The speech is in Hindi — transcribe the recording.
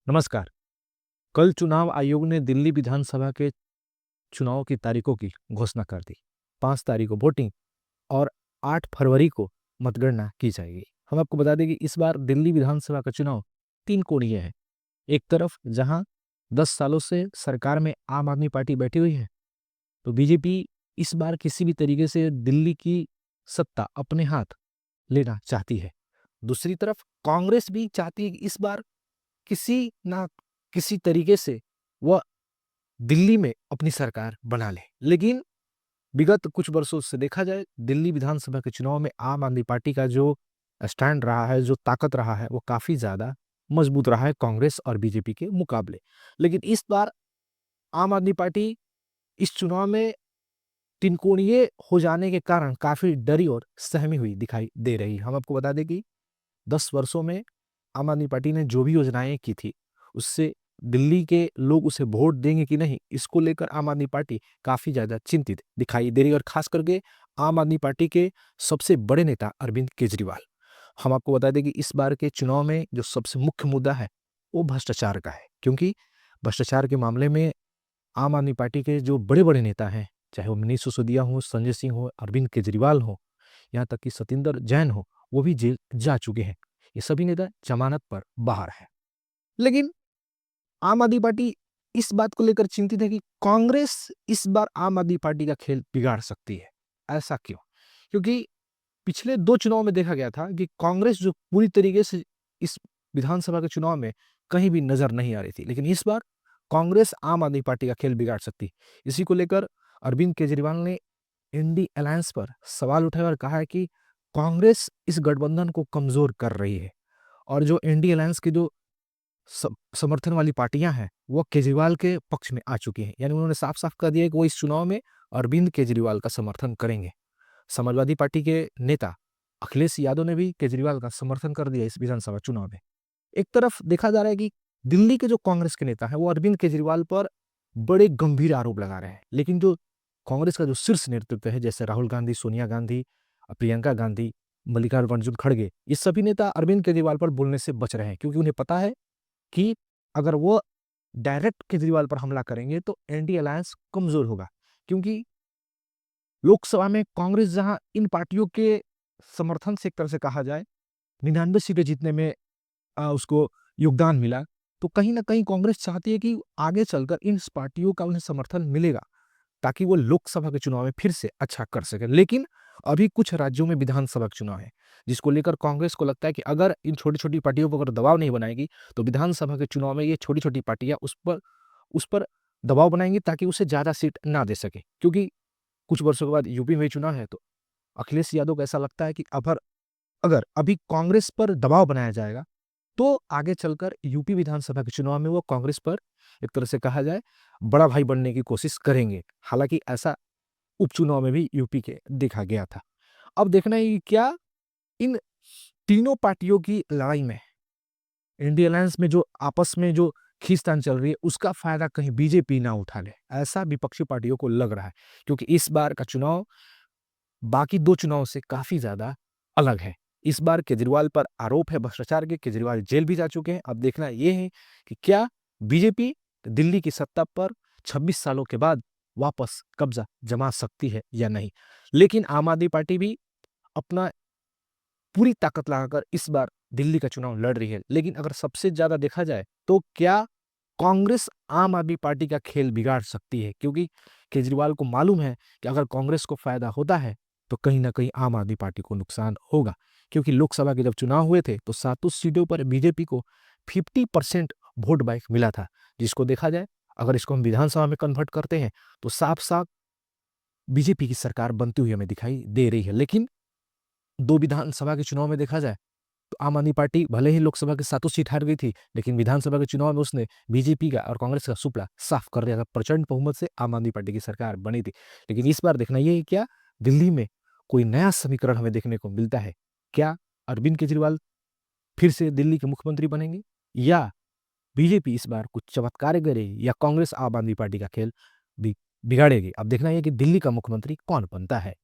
नमस्कार। कल चुनाव आयोग ने दिल्ली विधानसभा के चुनाव की तारीखों की घोषणा कर दी। 5 तारीख को वोटिंग और 8 फरवरी को मतगणना की जाएगी। हम आपको बता दें कि इस बार दिल्ली विधानसभा का चुनाव 3 कोणीय है। एक तरफ जहां 10 सालों से सरकार में आम आदमी पार्टी बैठी हुई है, तो बीजेपी इस बार किसी भी तरीके से दिल्ली की सत्ता अपने हाथ लेना चाहती है। दूसरी तरफ कांग्रेस भी चाहती है कि इस बार किसी ना किसी तरीके से वह दिल्ली में अपनी सरकार बना ले। लेकिन विगत कुछ वर्षों से देखा जाए, दिल्ली विधानसभा के चुनाव में आम आदमी पार्टी का जो स्टैंड रहा है, जो ताकत रहा है, वो काफ़ी ज़्यादा मजबूत रहा है कांग्रेस और बीजेपी के मुकाबले। लेकिन इस बार आम आदमी पार्टी इस चुनाव में तिनकोणीय हो जाने के कारण काफ़ी डरी और सहमी हुई दिखाई दे रही है। हम आपको बता दें कि 10 वर्षों में आम आदमी पार्टी ने जो भी योजनाएं की थी, उससे दिल्ली के लोग उसे वोट देंगे कि नहीं, इसको लेकर आम आदमी पार्टी काफ़ी ज़्यादा चिंतित दिखाई दे रही है और खास करके आम आदमी पार्टी के सबसे बड़े नेता अरविंद केजरीवाल। हम आपको बता दें कि इस बार के चुनाव में जो सबसे मुख्य मुद्दा है, वो भ्रष्टाचार का है, क्योंकि भ्रष्टाचार के मामले में आम आदमी पार्टी के जो बड़े-बड़े नेता हैं, चाहे वो मनीष सिसोदिया हों, संजय सिंह हों, अरविंद केजरीवाल हों, यहाँ तक कि सतिंदर जैन हो, वो भी जेल जा चुके हैं। ये सभी नेता जमानत पर बाहर हैं। लेकिन आम आदमी पार्टी इस बात को लेकर चिंतित है कि कांग्रेस इस बार आम आदमी पार्टी का खेल बिगाड़ सकती है। ऐसा क्यों? क्योंकि पिछले 2 चुनाव में देखा गया था कि कांग्रेस जो पूरी तरीके से इस विधानसभा के चुनाव में कहीं भी नज़र नहीं आ रही थी। लेकिन इस बार कांग्रेस आम आदमी पार्टी का खेल बिगाड़ सकती है। इसी को लेकर अरविंद केजरीवाल ने इंडी अलायंस पर सवाल उठाया और कहा है कि कांग्रेस इस गठबंधन को कमज़ोर कर रही है और जो इंडी अलायंस की जो समर्थन वाली पार्टियां हैं, वो केजरीवाल के पक्ष में आ चुकी हैं। यानी उन्होंने साफ-साफ कह दिया है कि वो इस चुनाव में अरविंद केजरीवाल का समर्थन करेंगे। समाजवादी पार्टी के नेता अखिलेश यादव ने भी केजरीवाल का समर्थन कर दिया इस विधानसभा चुनाव में। एक तरफ देखा जा रहा है कि दिल्ली के जो कांग्रेस के नेता हैं, वो अरविंद केजरीवाल पर बड़े गंभीर आरोप लगा रहे हैं। लेकिन जो कांग्रेस का जो शीर्ष नेतृत्व है, जैसे राहुल गांधी, सोनिया गांधी, प्रियंका गांधी, मल्लिकार्जुन खड़गे, ये सभी नेता अरविंद केजरीवाल पर बोलने से बच रहे हैं, क्योंकि उन्हें पता है कि अगर वो डायरेक्ट केजरीवाल पर हमला करेंगे तो एनडीए अलायंस कमजोर होगा। क्योंकि लोकसभा में कांग्रेस जहां इन पार्टियों के समर्थन से एक तरह से कहा जाए 99 सीटें जीतने में उसको योगदान मिला, तो कहीं न कहीं कांग्रेस चाहती है कि आगे चलकर इन पार्टियों का उन्हें समर्थन मिलेगा, ताकि वो लोकसभा के चुनाव में फिर से अच्छा कर सकें। लेकिन अभी कुछ राज्यों में विधानसभा के चुनाव है, जिसको लेकर कांग्रेस को लगता है कि अगर इन छोटी-छोटी पार्टियों पर अगर दबाव नहीं बनाएगी, तो विधानसभा के चुनाव में ये छोटी-छोटी पार्टियाँ उस पर दबाव बनाएँगी, ताकि उसे ज़्यादा सीट ना दे सकें। क्योंकि कुछ वर्षों के बाद यूपी में ही चुनाव है, तो अखिलेश यादव को ऐसा लगता है कि अगर अभी कांग्रेस पर दबाव बनाया जाएगा, तो आगे चलकर यूपी विधानसभा के चुनाव में वो कांग्रेस पर एक तरह से कहा जाए बड़ा भाई बनने की कोशिश करेंगे। हालाँकि ऐसा उपचुनाव में भी यूपी के देखा गया था। अब देखना है कि क्या इन तीनों पार्टियों की लड़ाई में, इंडिया अलायंस में जो आपस में जो खींचतान चल रही है, उसका फ़ायदा कहीं बीजेपी ना उठा ले, ऐसा विपक्षी पार्टियों को लग रहा है। क्योंकि इस बार का चुनाव बाकी 2 चुनाव से काफ़ी ज़्यादा अलग है। इस बार केजरीवाल पर आरोप है भ्रष्टाचार के, केजरीवाल जेल भी जा चुके हैं। अब देखना ये है कि क्या बीजेपी दिल्ली की सत्ता पर 26 सालों के बाद वापस कब्ज़ा जमा सकती है या नहीं? लेकिन आम आदमी पार्टी भी अपना पूरी ताकत लगाकर इस बार दिल्ली का चुनाव लड़ रही है। लेकिन अगर सबसे ज़्यादा देखा जाए, तो क्या कांग्रेस आम आदमी पार्टी का खेल बिगाड़ सकती है? क्योंकि केजरीवाल को मालूम है कि अगर कांग्रेस को फ़ायदा होता है, तो कहीं न कहीं आम आदमी पार्टी को नुकसान होगा। क्योंकि लोकसभा के जब चुनाव हुए थे, तो सातों सीटों पर बीजेपी को 50% वोट बैंक मिला था, जिसको देखा जाए, अगर इसको हम विधानसभा में कन्वर्ट करते हैं, तो साफ-साफ बीजेपी की सरकार बनती हुई हमें दिखाई दे रही है। लेकिन 2 विधानसभा के चुनाव में देखा जाए, तो आम आदमी पार्टी भले ही लोकसभा के सातों सीट हार गई थी, लेकिन विधानसभा के चुनाव में उसने बीजेपी का और कांग्रेस का सुपड़ा साफ कर दिया था। प्रचंड बहुमत से आम आदमी पार्टी की सरकार बनी थी। लेकिन इस बार देखना ये है, क्या दिल्ली में कोई नया समीकरण हमें देखने को मिलता है? क्या अरविंद केजरीवाल फिर से दिल्ली के मुख्यमंत्री बनेंगे, या बीजेपी इस बार कुछ चमत्कार करेगी, या कांग्रेस आम आदमी पार्टी का खेल बिगाड़ेगी? अब देखना ये है कि दिल्ली का मुख्यमंत्री कौन बनता है।